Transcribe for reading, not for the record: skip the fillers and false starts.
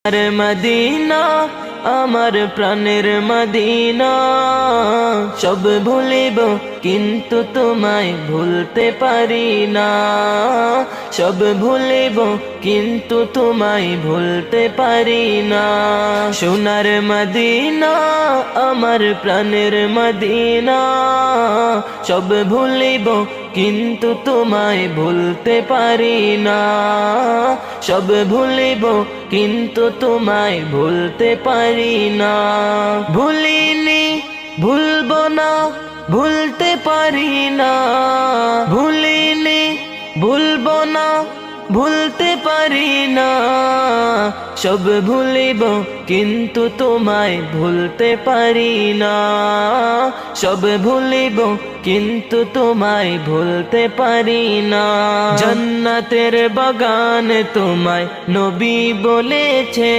আর Medina আমার প্রাণের Medina, সব ভুলিব কিন্তু তোমায় ভুলতে পারি না। সব ভুলিব কিন্তু তোমায় ভুলতে পারি না। সোনার মদিনা আমার প্রাণের মদিনা, সব ভুলিব কিন্তু তোমায় ভুলতে পারি না। সব ভুলিব কিন্তু তোমায় ভুলতে পারি না। ভুলিনি ভুলবো না, ভুলতে পারি না। ভুলিনি ভুলবো না, ভুলতে পারি না। সব ভুলিব কিন্তু তোমায় ভুলতে পারি না। সব ভুলিব কিন্তু তোমায় ভুলতে পারি না। জান্নাতের বাগান তোমায় নবী বলেছে।